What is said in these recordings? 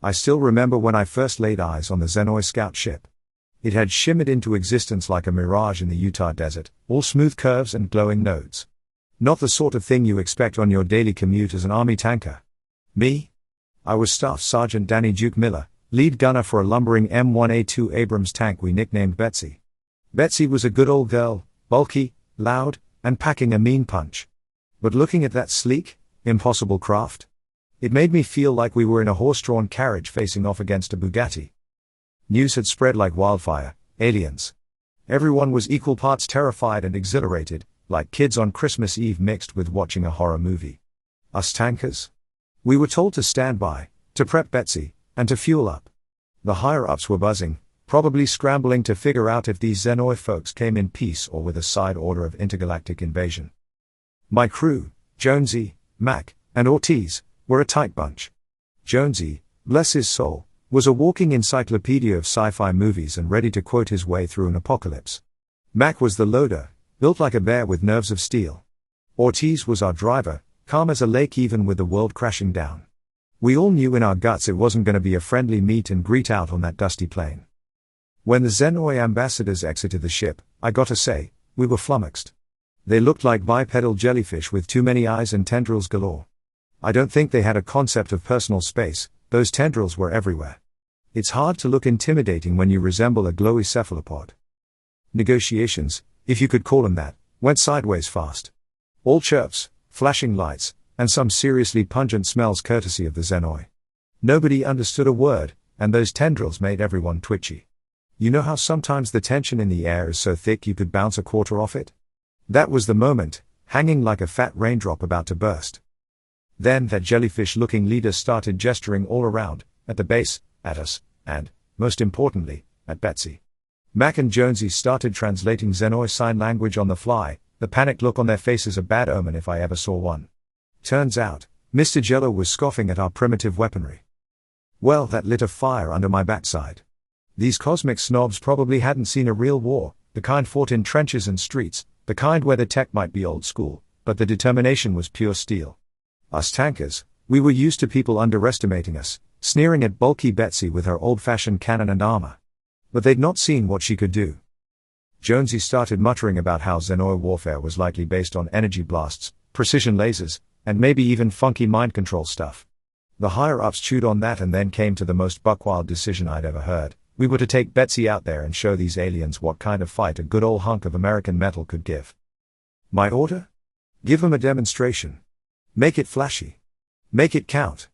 I still remember when I first laid eyes on the Xenoi scout ship. It had shimmered into existence like a mirage in the Utah desert, all smooth curves and glowing nodes. Not the sort of thing you expect on your daily commute as an army tanker. Me? I was Staff Sergeant Danny Duke Miller, lead gunner for a lumbering M1A2 Abrams tank we nicknamed Betsy. Betsy was a good old girl, bulky, loud, and packing a mean punch. But looking at that sleek, impossible craft, it made me feel like we were in a horse-drawn carriage facing off against a Bugatti. News had spread like wildfire: aliens. Everyone was equal parts terrified and exhilarated, like kids on Christmas Eve mixed with watching a horror movie. Us tankers? We were told to stand by, to prep Betsy, and to fuel up. The higher-ups were buzzing, probably scrambling to figure out if these Xenoi folks came in peace or with a side order of intergalactic invasion. My crew, Jonesy, Mac, and Ortiz, were a tight bunch. Jonesy, bless his soul, was a walking encyclopedia of sci-fi movies and ready to quote his way through an apocalypse. Mac was the loader, built like a bear with nerves of steel. Ortiz was our driver, calm as a lake even with the world crashing down. We all knew in our guts it wasn't going to be a friendly meet and greet out on that dusty plain. When the Xenoi ambassadors exited the ship, I gotta say, we were flummoxed. They looked like bipedal jellyfish with too many eyes and tendrils galore. I don't think they had a concept of personal space, those tendrils were everywhere. It's hard to look intimidating when you resemble a glowy cephalopod. Negotiations, if you could call them that, went sideways fast. All chirps, flashing lights, and some seriously pungent smells courtesy of the Xenoi. Nobody understood a word, and those tendrils made everyone twitchy. You know how sometimes the tension in the air is so thick you could bounce a quarter off it? That was the moment, hanging like a fat raindrop about to burst. Then that jellyfish-looking leader started gesturing all around, at the base, at us, and, most importantly, at Betsy. Mac and Jonesy started translating Xenoi sign language on the fly, the panicked look on their faces a bad omen if I ever saw one. Turns out, Mr. Jello was scoffing at our primitive weaponry. Well, that lit a fire under my backside. These cosmic snobs probably hadn't seen a real war, the kind fought in trenches and streets, the kind where the tech might be old school, but the determination was pure steel. Us tankers, we were used to people underestimating us, sneering at bulky Betsy with her old-fashioned cannon and armor. But they'd not seen what she could do. Jonesy started muttering about how Xenoi warfare was likely based on energy blasts, precision lasers, and maybe even funky mind control stuff. The higher-ups chewed on that and then came to the most buckwild decision I'd ever heard. We were to take Betsy out there and show these aliens what kind of fight a good old hunk of American metal could give. My order? Give them a demonstration. Make it flashy. Make it count.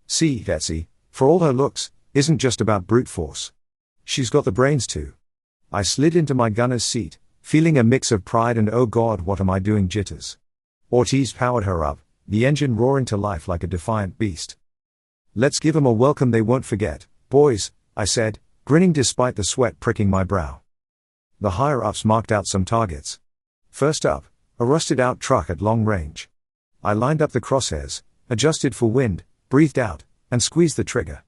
See, Betsy, for all her looks, isn't just about brute force. She's got the brains too. I slid into my gunner's seat, feeling a mix of pride and oh god what am I doing jitters. Ortiz powered her up, the engine roaring to life like a defiant beast. Let's give them a welcome they won't forget, boys, I said, grinning despite the sweat pricking my brow. The higher-ups marked out some targets. First up, a rusted-out truck at long range. I lined up the crosshairs, adjusted for wind, breathed out, and squeezed the trigger.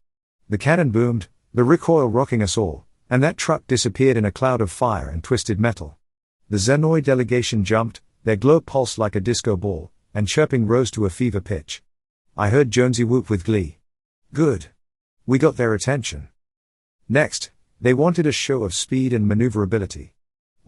The cannon boomed, the recoil rocking us all, and that truck disappeared in a cloud of fire and twisted metal. The Xenoi delegation jumped, their glow pulsed like a disco ball, and chirping rose to a fever pitch. I heard Jonesy whoop with glee. Good. We got their attention. Next, they wanted a show of speed and maneuverability.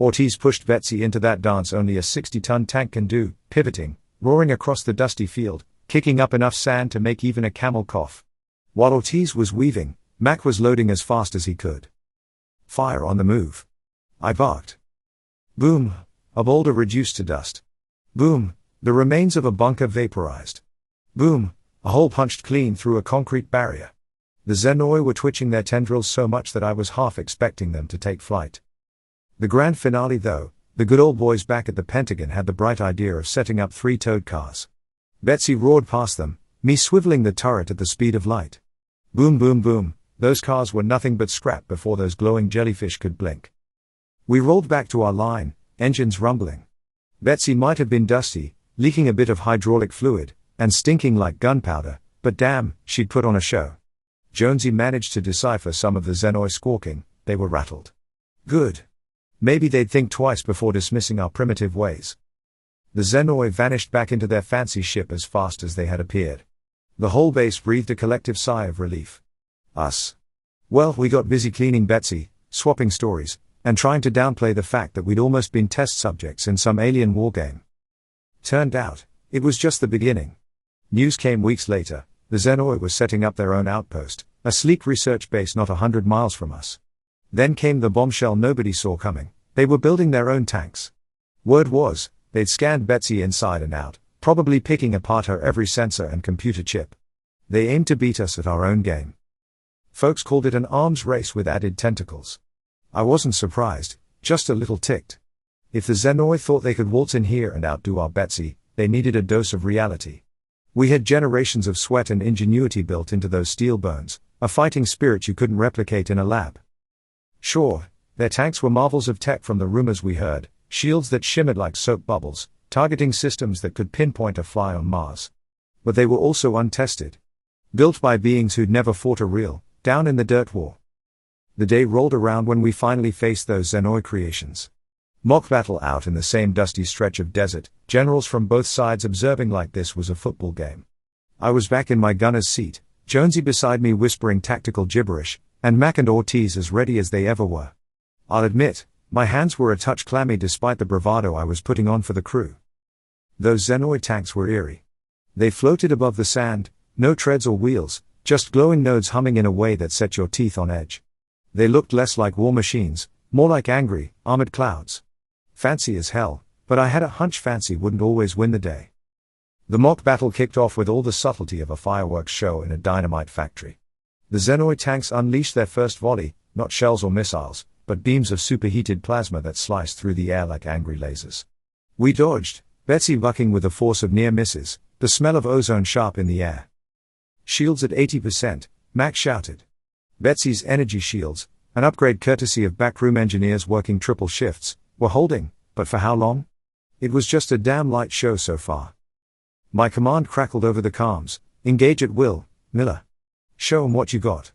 Ortiz pushed Betsy into that dance only a 60-ton tank can do, pivoting, roaring across the dusty field, kicking up enough sand to make even a camel cough. While Ortiz was weaving, Mac was loading as fast as he could. Fire on the move. I barked. Boom, a boulder reduced to dust. Boom, the remains of a bunker vaporized. Boom, a hole punched clean through a concrete barrier. The Xenoi were twitching their tendrils so much that I was half expecting them to take flight. The grand finale though, the good old boys back at the Pentagon had the bright idea of setting up 3 towed cars. Betsy roared past them, me swiveling the turret at the speed of light. Boom boom boom, those cars were nothing but scrap before those glowing jellyfish could blink. We rolled back to our line, engines rumbling. Betsy might have been dusty, leaking a bit of hydraulic fluid, and stinking like gunpowder, but damn, she'd put on a show. Jonesy managed to decipher some of the Xenoi squawking, they were rattled. Good. Maybe they'd think twice before dismissing our primitive ways. The Xenoi vanished back into their fancy ship as fast as they had appeared. The whole base breathed a collective sigh of relief. Us. Well, we got busy cleaning Betsy, swapping stories, and trying to downplay the fact that we'd almost been test subjects in some alien wargame. Turned out, it was just the beginning. News came weeks later. The Xenoi was setting up their own outpost, a sleek research base not 100 miles from us. Then came the bombshell nobody saw coming. They were building their own tanks. Word was, they'd scanned Betsy inside and out, probably picking apart her every sensor and computer chip. They aimed to beat us at our own game. Folks called it an arms race with added tentacles. I wasn't surprised, just a little ticked. If the Xenoi thought they could waltz in here and outdo our Betsy, they needed a dose of reality. We had generations of sweat and ingenuity built into those steel bones, a fighting spirit you couldn't replicate in a lab. Sure, their tanks were marvels of tech from the rumors we heard, shields that shimmered like soap bubbles, targeting systems that could pinpoint a fly on Mars. But they were also untested. Built by beings who'd never fought a real, down-in-the-dirt war. The day rolled around when we finally faced those Xenoi creations. Mock battle out in the same dusty stretch of desert, generals from both sides observing like this was a football game. I was back in my gunner's seat, Jonesy beside me whispering tactical gibberish, and Mac and Ortiz as ready as they ever were. I'll admit, my hands were a touch clammy despite the bravado I was putting on for the crew. Those Xenoi tanks were eerie. They floated above the sand, no treads or wheels, just glowing nodes humming in a way that set your teeth on edge. They looked less like war machines, more like angry, armored clouds. Fancy as hell, but I had a hunch fancy wouldn't always win the day. The mock battle kicked off with all the subtlety of a fireworks show in a dynamite factory. The Xenoi tanks unleashed their first volley, not shells or missiles, but beams of superheated plasma that sliced through the air like angry lasers. We dodged, Betsy bucking with the force of near misses, the smell of ozone sharp in the air. Shields at 80%, Mac shouted. Betsy's energy shields, an upgrade courtesy of backroom engineers working triple shifts, were holding, but for how long? It was just a damn light show so far. My command crackled over the comms, engage at will, Miller. Show 'em what you got.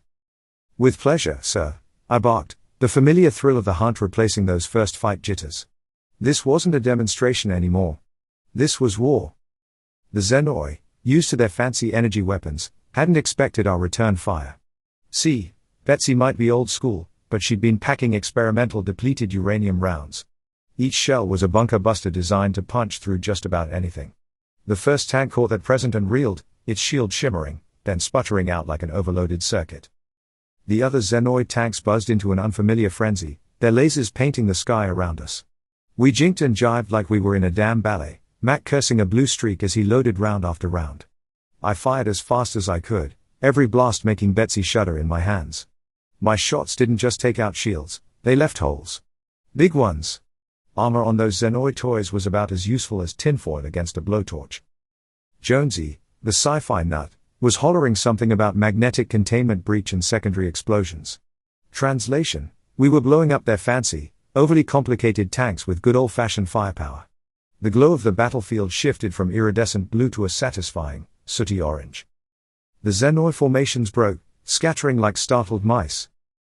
With pleasure, sir, I barked, the familiar thrill of the hunt replacing those first fight jitters. This wasn't a demonstration anymore. This was war. The Xenoi, used to their fancy energy weapons, hadn't expected our return fire. See, Betsy might be old school, but she'd been packing experimental depleted uranium rounds. Each shell was a bunker buster designed to punch through just about anything. The first tank caught that present and reeled, its shield shimmering, then sputtering out like an overloaded circuit. The other Xenoi tanks buzzed into an unfamiliar frenzy, their lasers painting the sky around us. We jinked and jived like we were in a damn ballet, Mac cursing a blue streak as he loaded round after round. I fired as fast as I could, every blast making Betsy shudder in my hands. My shots didn't just take out shields, they left holes. Big ones. Armor on those Xenoi toys was about as useful as tinfoil against a blowtorch. Jonesy, the SciFi nut, was hollering something about magnetic containment breach and secondary explosions. Translation: we were blowing up their fancy, overly complicated tanks with good old-fashioned firepower. The glow of the battlefield shifted from iridescent blue to a satisfying, sooty orange. The Xenoi formations broke, scattering like startled mice.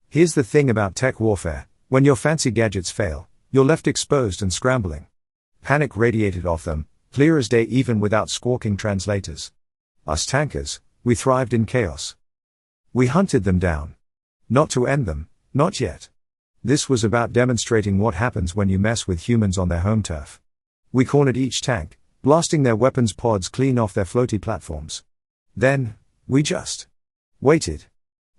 Here's the thing about tech warfare, when your fancy gadgets fail, you're left exposed and scrambling. Panic radiated off them, clear as day even without squawking translators. Us tankers, we thrived in chaos. We hunted them down. Not to end them, not yet. This was about demonstrating what happens when you mess with humans on their home turf. We cornered each tank, blasting their weapons pods clean off their floaty platforms. Then, we just waited.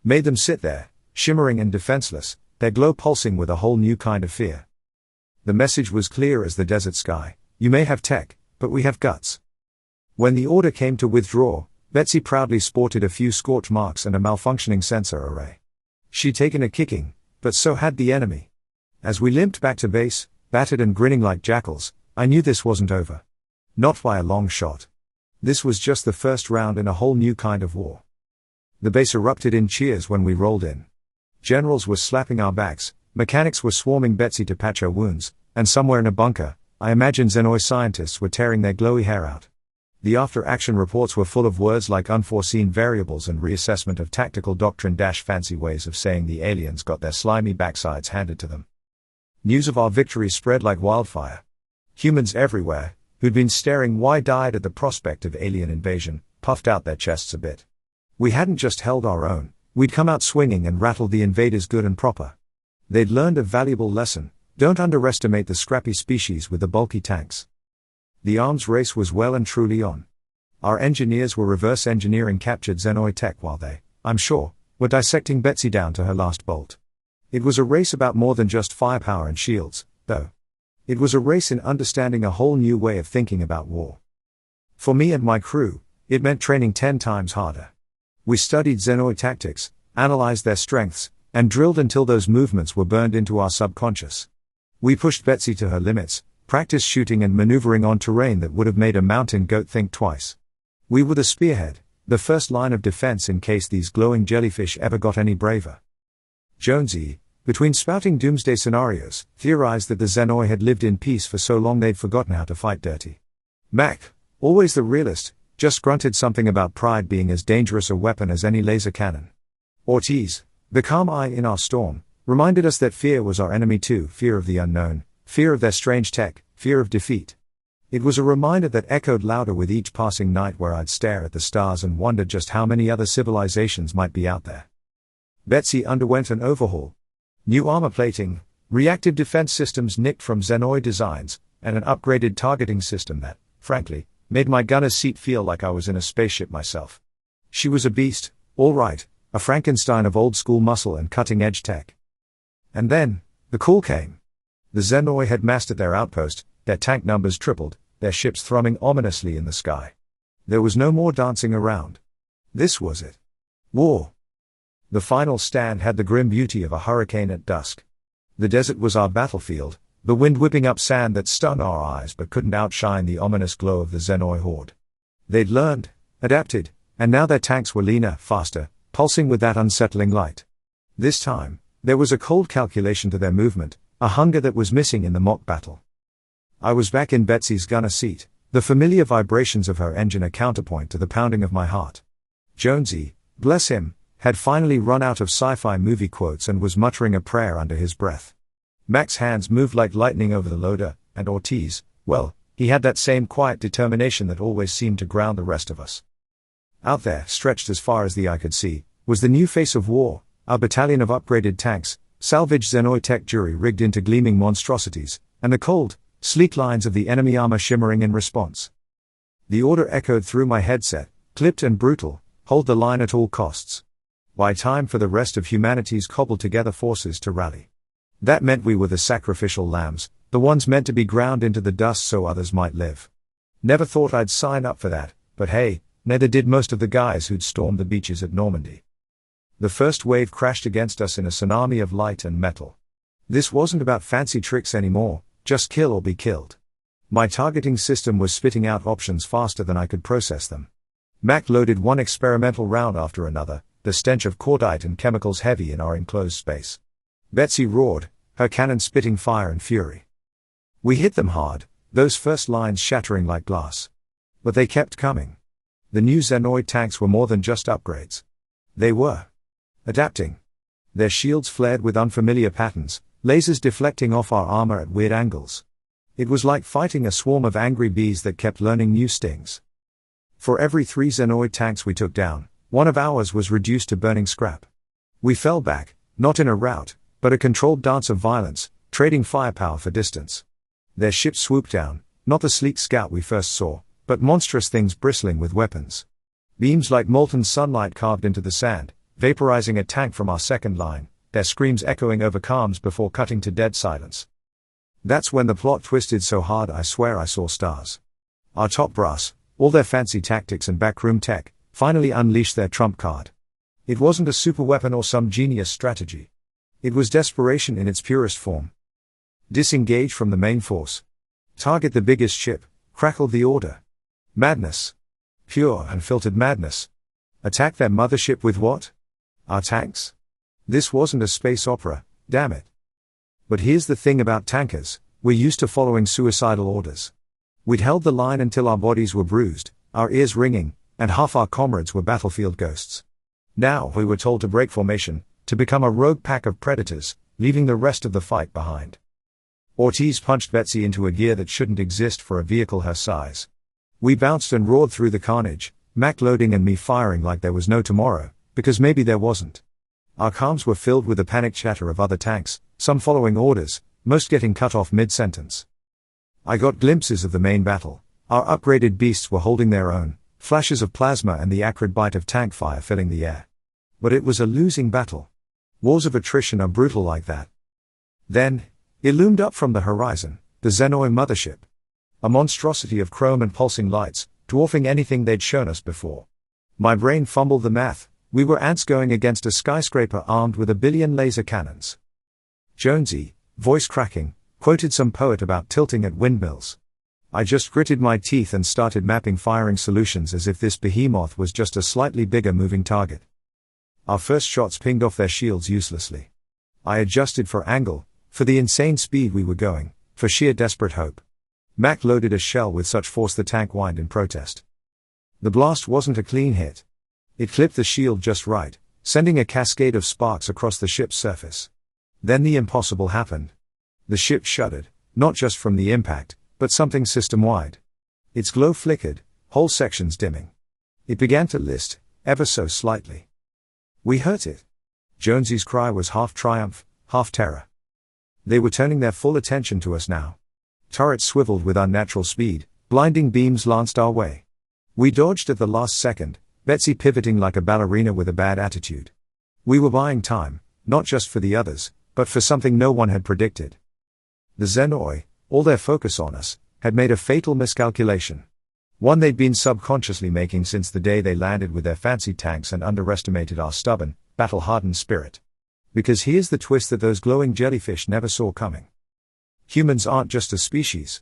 Made them sit there, shimmering and defenseless, their glow pulsing with a whole new kind of fear. The message was clear as the desert sky: you may have tech, but we have guts. When the order came to withdraw, Betsy proudly sported a few scorch marks and a malfunctioning sensor array. She'd taken a kicking, but so had the enemy. As we limped back to base, battered and grinning like jackals, I knew this wasn't over. Not by a long shot. This was just the first round in a whole new kind of war. The base erupted in cheers when we rolled in. Generals were slapping our backs, mechanics were swarming Betsy to patch her wounds, and somewhere in a bunker, I imagine Xenoi scientists were tearing their glowy hair out. The after-action reports were full of words like unforeseen variables and reassessment of tactical doctrine - fancy ways of saying the aliens got their slimy backsides handed to them. News of our victory spread like wildfire. Humans everywhere, who'd been staring wide-eyed at the prospect of alien invasion, puffed out their chests a bit. We hadn't just held our own, We'd come out swinging and rattled the invaders good and proper. They'd learned a valuable lesson: don't underestimate the scrappy species with the bulky tanks. The arms race was well and truly on. Our engineers were reverse engineering captured Xenoi tech while they, I'm sure, were dissecting Betsy down to her last bolt. It was a race about more than just firepower and shields, though. It was a race in understanding a whole new way of thinking about war. For me and my crew, it meant training 10 times harder. We studied Xenoi tactics, analyzed their strengths, and drilled until those movements were burned into our subconscious. We pushed Betsy to her limits, practiced shooting and maneuvering on terrain that would have made a mountain goat think twice. We were the spearhead, the first line of defense in case these glowing jellyfish ever got any braver. Jonesy, between spouting doomsday scenarios, theorized that the Xenoi had lived in peace for so long they'd forgotten how to fight dirty. Mac, always the realist, just grunted something about pride being as dangerous a weapon as any laser cannon. Ortiz, the calm eye in our storm, reminded us that fear was our enemy too: fear of the unknown, fear of their strange tech, fear of defeat. It was a reminder that echoed louder with each passing night, where I'd stare at the stars and wonder just how many other civilizations might be out there. Betsy underwent an overhaul. New armor plating, reactive defense systems nicked from Xenoi designs, and an upgraded targeting system that, frankly, made my gunner's seat feel like I was in a spaceship myself. She was a beast, all right, a Frankenstein of old-school muscle and cutting-edge tech. And then, the call came. The Xenoi had mastered their outpost, their tank numbers tripled, their ships thrumming ominously in the sky. There was no more dancing around. This was it. War. The final stand had the grim beauty of a hurricane at dusk. The desert was our battlefield, the wind whipping up sand that stung our eyes but couldn't outshine the ominous glow of the Xenoi horde. They'd learned, adapted, and now their tanks were leaner, faster, pulsing with that unsettling light. This time, there was a cold calculation to their movement, a hunger that was missing in the mock battle. I was back in Betsy's gunner seat, the familiar vibrations of her engine a counterpoint to the pounding of my heart. Jonesy, bless him, had finally run out of sci-fi movie quotes and was muttering a prayer under his breath. Mac's hands moved like lightning over the loader, and Ortiz, well, he had that same quiet determination that always seemed to ground the rest of us. Out there, stretched as far as the eye could see, was the new face of war, our battalion of upgraded tanks, salvaged Xenoi tech jury-rigged into gleaming monstrosities, and the cold, sleek lines of the enemy armor shimmering in response. The order echoed through my headset, clipped and brutal: hold the line at all costs. Why, time for the rest of humanity's cobbled-together forces to rally. That meant we were the sacrificial lambs, the ones meant to be ground into the dust so others might live. Never thought I'd sign up for that, but hey, neither did most of the guys who'd stormed the beaches at Normandy. The first wave crashed against us in a tsunami of light and metal. This wasn't about fancy tricks anymore, just kill or be killed. My targeting system was spitting out options faster than I could process them. Mac loaded one experimental round after another, the stench of cordite and chemicals heavy in our enclosed space. Betsy roared, her cannon spitting fire and fury. We hit them hard, those first lines shattering like glass. But they kept coming. The new Xenoi tanks were more than just upgrades. They were adapting. Their shields flared with unfamiliar patterns, lasers deflecting off our armor at weird angles. It was like fighting a swarm of angry bees that kept learning new stings. For every 3 Xenoi tanks we took down, one of ours was reduced to burning scrap. We fell back, not in a rout, but a controlled dance of violence, trading firepower for distance. Their ships swooped down, not the sleek scout we first saw, but monstrous things bristling with weapons. Beams like molten sunlight carved into the sand, vaporizing a tank from our second line, their screams echoing over calms before cutting to dead silence. That's when the plot twisted so hard I swear I saw stars. Our top brass, all their fancy tactics and backroom tech, finally unleashed their trump card. It wasn't a superweapon or some genius strategy. It was desperation in its purest form. Disengage from the main force. Target the biggest ship, crackled the order. Madness. Pure, unfiltered madness. Attack their mothership with what? Our tanks? This wasn't a space opera, damn it. But here's the thing about tankers: we're used to following suicidal orders. We'd held the line until our bodies were bruised, our ears ringing, and half our comrades were battlefield ghosts. Now we were told to break formation, to become a rogue pack of predators, leaving the rest of the fight behind. Ortiz punched Betsy into a gear that shouldn't exist for a vehicle her size. We bounced and roared through the carnage, Mac loading and me firing like there was no tomorrow, because maybe there wasn't. Our comms were filled with the panicked chatter of other tanks, some following orders, most getting cut off mid-sentence. I got glimpses of the main battle. Our upgraded beasts were holding their own, flashes of plasma and the acrid bite of tank fire filling the air. But it was a losing battle. Wars of attrition are brutal like that. Then, it loomed up from the horizon, the Xenoi mothership. A monstrosity of chrome and pulsing lights, dwarfing anything they'd shown us before. My brain fumbled the math. We were ants going against a skyscraper armed with 1 billion laser cannons. Jonesy, voice cracking, quoted some poet about tilting at windmills. I just gritted my teeth and started mapping firing solutions as if this behemoth was just a slightly bigger moving target. Our first shots pinged off their shields uselessly. I adjusted for angle, for the insane speed we were going, for sheer desperate hope. Mac loaded a shell with such force the tank whined in protest. The blast wasn't a clean hit. It clipped the shield just right, sending a cascade of sparks across the ship's surface. Then the impossible happened. The ship shuddered, not just from the impact, but something system-wide. Its glow flickered, whole sections dimming. It began to list, ever so slightly. We hurt it. Jonesy's cry was half triumph, half terror. They were turning their full attention to us now. Turrets swiveled with unnatural speed, blinding beams lanced our way. We dodged at the last second, Betsy pivoting like a ballerina with a bad attitude. We were buying time, not just for the others, but for something no one had predicted. The Xenoi, all their focus on us, had made a fatal miscalculation. One they'd been subconsciously making since the day they landed with their fancy tanks and underestimated our stubborn, battle-hardened spirit. Because here's the twist that those glowing jellyfish never saw coming. Humans aren't just a species.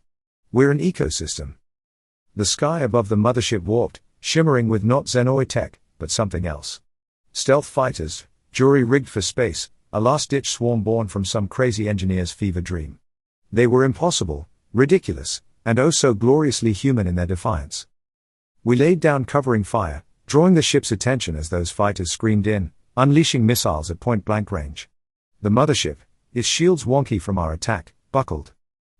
We're an ecosystem. The sky above the mothership warped, shimmering with not Xenoi tech, but something else. Stealth fighters, jury-rigged for space, a last-ditch swarm born from some crazy engineer's fever dream. They were impossible, ridiculous, and oh so gloriously human in their defiance. We laid down covering fire, drawing the ship's attention as those fighters screamed in, unleashing missiles at point-blank range. The mothership, its shields wonky from our attack, buckled.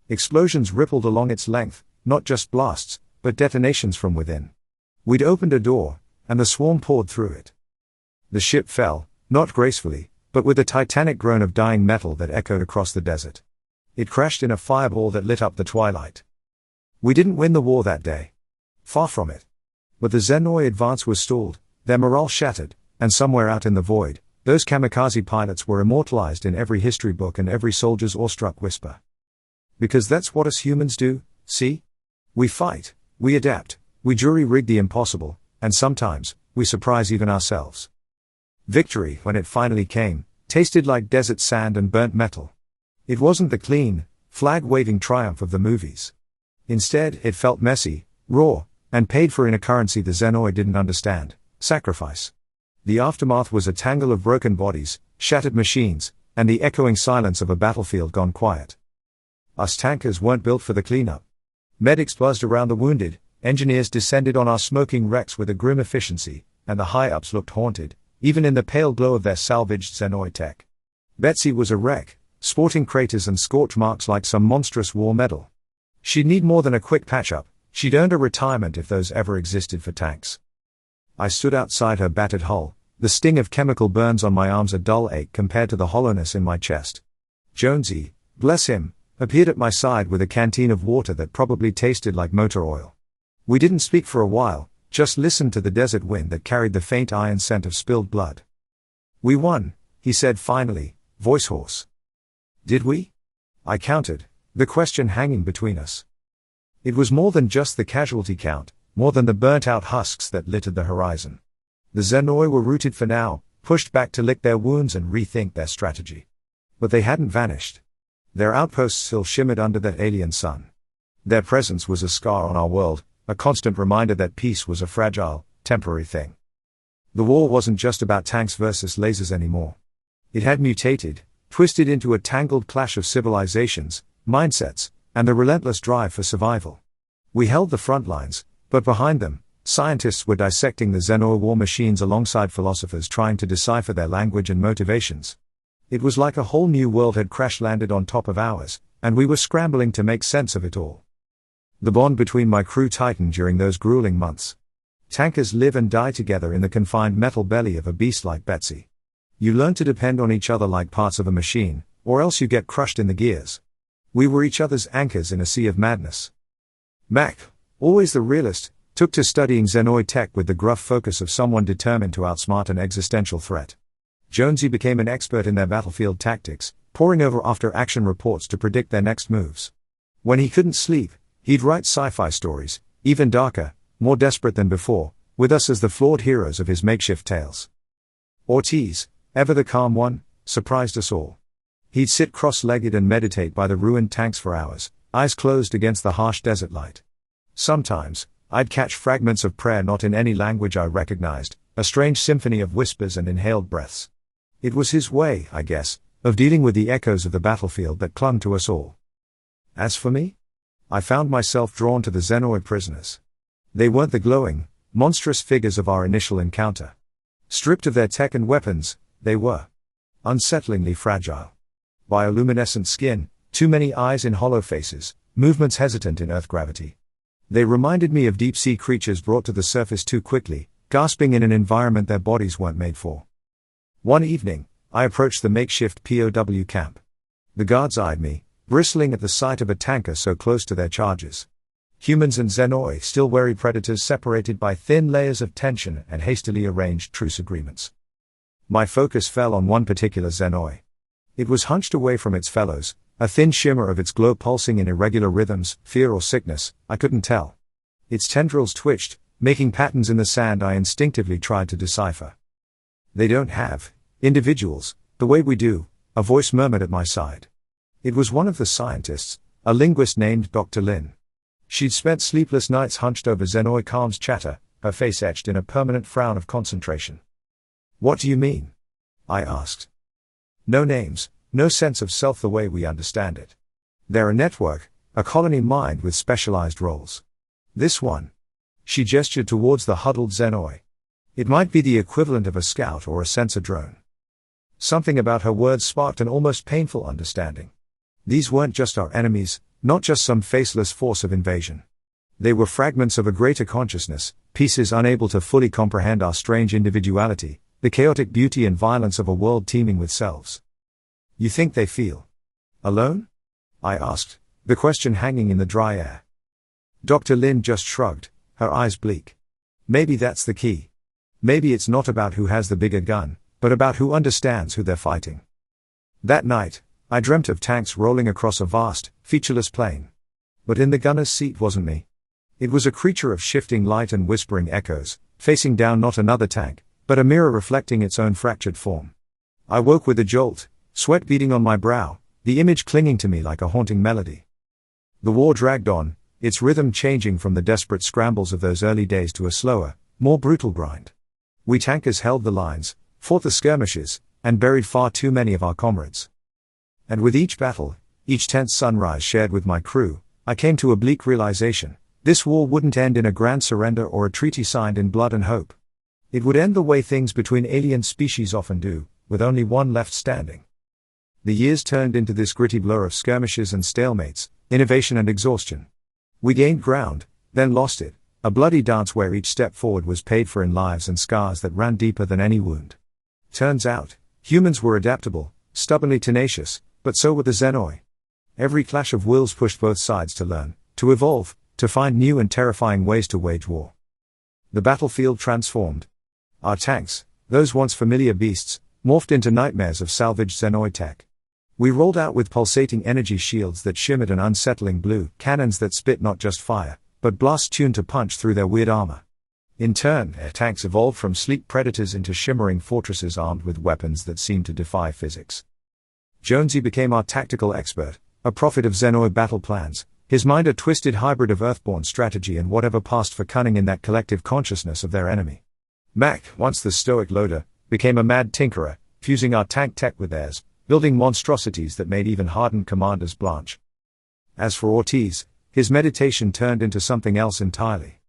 Explosions rippled along its length, not just blasts, but detonations from within. We'd opened a door, and the swarm poured through it. The ship fell, not gracefully, but with a titanic groan of dying metal that echoed across the desert. It crashed in a fireball that lit up the twilight. We didn't win the war that day. Far from it. But the Xenoi advance was stalled, their morale shattered, and somewhere out in the void, those kamikaze pilots were immortalized in every history book and every soldier's awestruck whisper. Because that's what us humans do, see? We fight, we adapt, we jury-rig the impossible, and sometimes, we surprise even ourselves. Victory, when it finally came, tasted like desert sand and burnt metal. It wasn't the clean, flag-waving triumph of the movies. Instead, it felt messy, raw, and paid for in a currency the Xenoi didn't understand: sacrifice. The aftermath was a tangle of broken bodies, shattered machines, and the echoing silence of a battlefield gone quiet. Us tankers weren't built for the cleanup. Medics buzzed around the wounded, engineers descended on our smoking wrecks with a grim efficiency, and the high-ups looked haunted, even in the pale glow of their salvaged Xenoi tech. Betsy was a wreck, sporting craters and scorch marks like some monstrous war medal. She'd need more than a quick patch-up. She'd earned a retirement if those ever existed for tanks. I stood outside her battered hull, the sting of chemical burns on my arms a dull ache compared to the hollowness in my chest. Jonesy, bless him, appeared at my side with a canteen of water that probably tasted like motor oil. We didn't speak for a while, just listened to the desert wind that carried the faint iron scent of spilled blood. We won, he said finally, voice hoarse. Did we? I counted, the question hanging between us. It was more than just the casualty count, more than the burnt-out husks that littered the horizon. The Xenoi were rooted for now, pushed back to lick their wounds and rethink their strategy. But they hadn't vanished. Their outposts still shimmered under that alien sun. Their presence was a scar on our world, a constant reminder that peace was a fragile, temporary thing. The war wasn't just about tanks versus lasers anymore. It had mutated, twisted into a tangled clash of civilizations, mindsets, and the relentless drive for survival. We held the front lines, but behind them, scientists were dissecting the Xenoi war machines alongside philosophers trying to decipher their language and motivations. It was like a whole new world had crash-landed on top of ours, and we were scrambling to make sense of it all. The bond between my crew tightened during those grueling months. Tankers live and die together in the confined metal belly of a beast like Betsy. You learn to depend on each other like parts of a machine, or else you get crushed in the gears. We were each other's anchors in a sea of madness. Mac, always the realist, took to studying Xenoid tech with the gruff focus of someone determined to outsmart an existential threat. Jonesy became an expert in their battlefield tactics, poring over after-action reports to predict their next moves. When he couldn't sleep, he'd write sci-fi stories, even darker, more desperate than before, with us as the flawed heroes of his makeshift tales. Ortiz, ever the calm one, surprised us all. He'd sit cross-legged and meditate by the ruined tanks for hours, eyes closed against the harsh desert light. Sometimes, I'd catch fragments of prayer not in any language I recognized, a strange symphony of whispers and inhaled breaths. It was his way, I guess, of dealing with the echoes of the battlefield that clung to us all. As for me, I found myself drawn to the Xenoid prisoners. They weren't the glowing, monstrous figures of our initial encounter. Stripped of their tech and weapons, they were unsettlingly fragile. Bioluminescent skin, too many eyes in hollow faces, movements hesitant in Earth gravity. They reminded me of deep-sea creatures brought to the surface too quickly, gasping in an environment their bodies weren't made for. One evening, I approached the makeshift POW camp. The guards eyed me, bristling at the sight of a tanker so close to their charges. Humans and Xenoi, still wary predators separated by thin layers of tension and hastily arranged truce agreements. My focus fell on one particular Xenoi. It was hunched away from its fellows, a thin shimmer of its glow pulsing in irregular rhythms, fear or sickness, I couldn't tell. Its tendrils twitched, making patterns in the sand I instinctively tried to decipher. They don't have individuals, the way we do, a voice murmured at my side. It was one of the scientists, a linguist named Dr. Lin. She'd spent sleepless nights hunched over Xenoi Calm's chatter, her face etched in a permanent frown of concentration. What do you mean? I asked. No names, no sense of self the way we understand it. They're a network, a colony mind with specialized roles. This one. She gestured towards the huddled Xenoi. It might be the equivalent of a scout or a sensor drone. Something about her words sparked an almost painful understanding. These weren't just our enemies, not just some faceless force of invasion. They were fragments of a greater consciousness, pieces unable to fully comprehend our strange individuality, the chaotic beauty and violence of a world teeming with selves. You think they feel alone? I asked, the question hanging in the dry air. Dr. Lin just shrugged, her eyes bleak. Maybe that's the key. Maybe it's not about who has the bigger gun, but about who understands who they're fighting. That night, I dreamt of tanks rolling across a vast, featureless plain. But in the gunner's seat wasn't me. It was a creature of shifting light and whispering echoes, facing down not another tank, but a mirror reflecting its own fractured form. I woke with a jolt, sweat beading on my brow, the image clinging to me like a haunting melody. The war dragged on, its rhythm changing from the desperate scrambles of those early days to a slower, more brutal grind. We tankers held the lines, fought the skirmishes, and buried far too many of our comrades. And with each battle, each tense sunrise shared with my crew, I came to a bleak realization: this war wouldn't end in a grand surrender or a treaty signed in blood and hope. It would end the way things between alien species often do, with only one left standing. The years turned into this gritty blur of skirmishes and stalemates, innovation and exhaustion. We gained ground, then lost it, a bloody dance where each step forward was paid for in lives and scars that ran deeper than any wound. Turns out, humans were adaptable, stubbornly tenacious, but so were the Xenoi. Every clash of wills pushed both sides to learn, to evolve, to find new and terrifying ways to wage war. The battlefield transformed. Our tanks, those once familiar beasts, morphed into nightmares of salvaged Xenoi tech. We rolled out with pulsating energy shields that shimmered an unsettling blue, cannons that spit not just fire, but blasts tuned to punch through their weird armor. In turn, air tanks evolved from sleek predators into shimmering fortresses armed with weapons that seemed to defy physics. Jonesy became our tactical expert, a prophet of Xenoi battle plans, his mind a twisted hybrid of Earthborn strategy and whatever passed for cunning in that collective consciousness of their enemy. Mac, once the stoic loader, became a mad tinkerer, fusing our tank tech with theirs, building monstrosities that made even hardened commanders blanch. As for Ortiz, his meditation turned into something else entirely.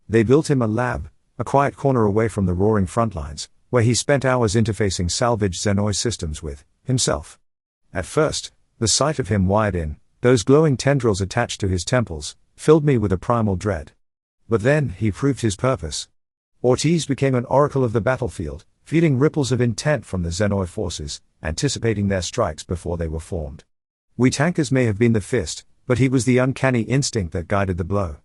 They built him a lab, a quiet corner away from the roaring front lines, where he spent hours interfacing salvaged Xenoi systems with himself. At first, the sight of him wired in, those glowing tendrils attached to his temples, filled me with a primal dread. But then, he proved his purpose. Ortiz became an oracle of the battlefield, feeling ripples of intent from the Xenoi forces, anticipating their strikes before they were formed. We tankers may have been the fist, but he was the uncanny instinct that guided the blow.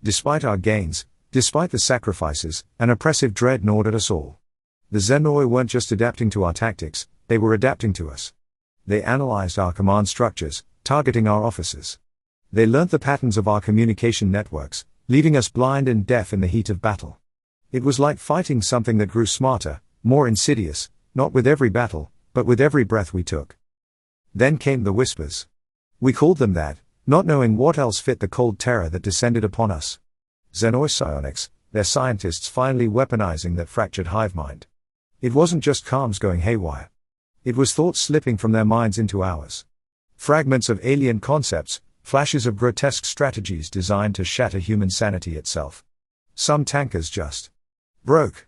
Despite our gains, despite the sacrifices, an oppressive dread gnawed at us all. The Xenoi weren't just adapting to our tactics, they were adapting to us. They analyzed our command structures, targeting our officers. They learnt the patterns of our communication networks, leaving us blind and deaf in the heat of battle. It was like fighting something that grew smarter, more insidious, not with every battle, but with every breath we took. Then came the whispers. We called them that, not knowing what else fit the cold terror that descended upon us. Xenoi psionics, their scientists finally weaponizing that fractured hive mind. It wasn't just comms going haywire. It was thoughts slipping from their minds into ours. Fragments of alien concepts, flashes of grotesque strategies designed to shatter human sanity itself. Some tankers just broke.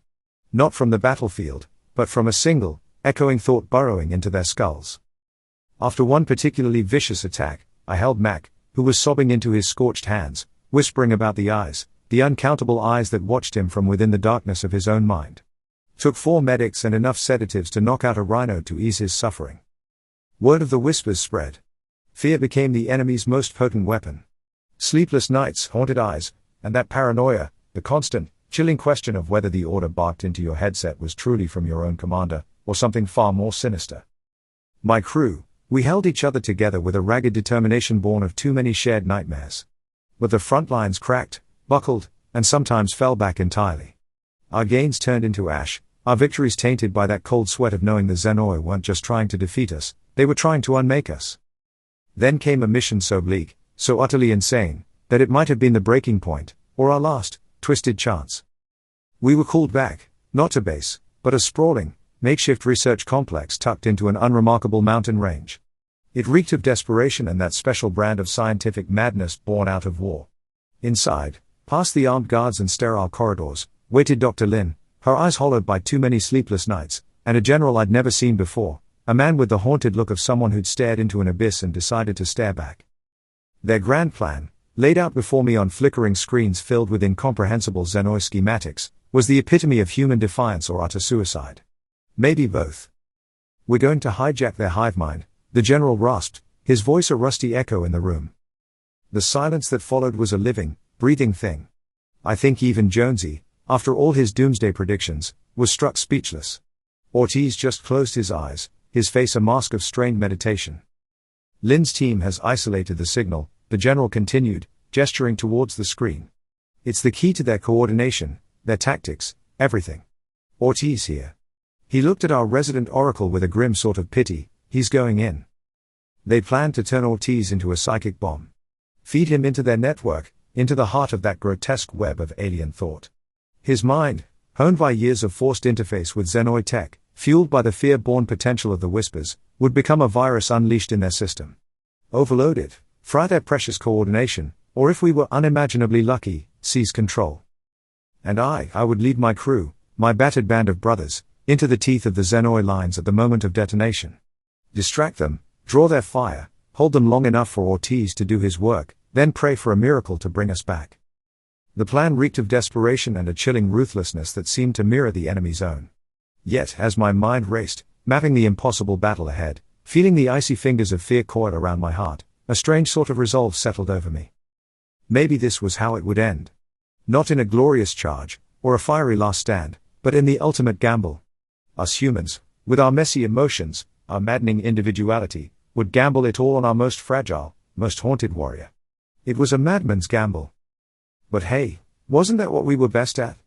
Not from the battlefield, but from a single, echoing thought burrowing into their skulls. After one particularly vicious attack, I held Mac, who was sobbing into his scorched hands, whispering about the eyes, the uncountable eyes that watched him from within the darkness of his own mind. Took 4 medics and enough sedatives to knock out a rhino to ease his suffering. Word of the whispers spread. Fear became the enemy's most potent weapon. Sleepless nights, haunted eyes, and that paranoia, the constant, chilling question of whether the order barked into your headset was truly from your own commander, or something far more sinister. My crew, we held each other together with a ragged determination born of too many shared nightmares. But the front lines cracked, buckled, and sometimes fell back entirely. Our gains turned into ash, our victories tainted by that cold sweat of knowing the Xenoi weren't just trying to defeat us, they were trying to unmake us. Then came a mission so bleak, so utterly insane, that it might have been the breaking point, or our last, twisted chance. We were called back, not to base, but a sprawling, makeshift research complex tucked into an unremarkable mountain range. It reeked of desperation and that special brand of scientific madness born out of war. Inside, past the armed guards and sterile corridors, waited Dr. Lin, her eyes hollowed by too many sleepless nights, and a general I'd never seen before, a man with the haunted look of someone who'd stared into an abyss and decided to stare back. Their grand plan, laid out before me on flickering screens filled with incomprehensible Xenoi schematics, was the epitome of human defiance or utter suicide. Maybe both. We're going to hijack their hive mind, the general rasped, his voice a rusty echo in the room. The silence that followed was a living, breathing thing. I think even Jonesy, after all his doomsday predictions, was struck speechless. Ortiz just closed his eyes, his face a mask of strained meditation. Lin's team has isolated the signal, the general continued, gesturing towards the screen. It's the key to their coordination, their tactics, everything. Ortiz here. He looked at our resident oracle with a grim sort of pity. He's going in. They planned to turn Ortiz into a psychic bomb. Feed him into their network, into the heart of that grotesque web of alien thought. His mind, honed by years of forced interface with Xenoi tech, fueled by the fear-born potential of the whispers, would become a virus unleashed in their system. Overload it, fry their precious coordination, or if we were unimaginably lucky, seize control. And I would lead my crew, my battered band of brothers, into the teeth of the Xenoi lines at the moment of detonation. Distract them, draw their fire, hold them long enough for Ortiz to do his work, then pray for a miracle to bring us back. The plan reeked of desperation and a chilling ruthlessness that seemed to mirror the enemy's own. Yet, as my mind raced, mapping the impossible battle ahead, feeling the icy fingers of fear coil around my heart, a strange sort of resolve settled over me. Maybe this was how it would end. Not in a glorious charge, or a fiery last stand, but in the ultimate gamble. Us humans, with our messy emotions, our maddening individuality, would gamble it all on our most fragile, most haunted warrior. It was a madman's gamble. But hey, wasn't that what we were best at?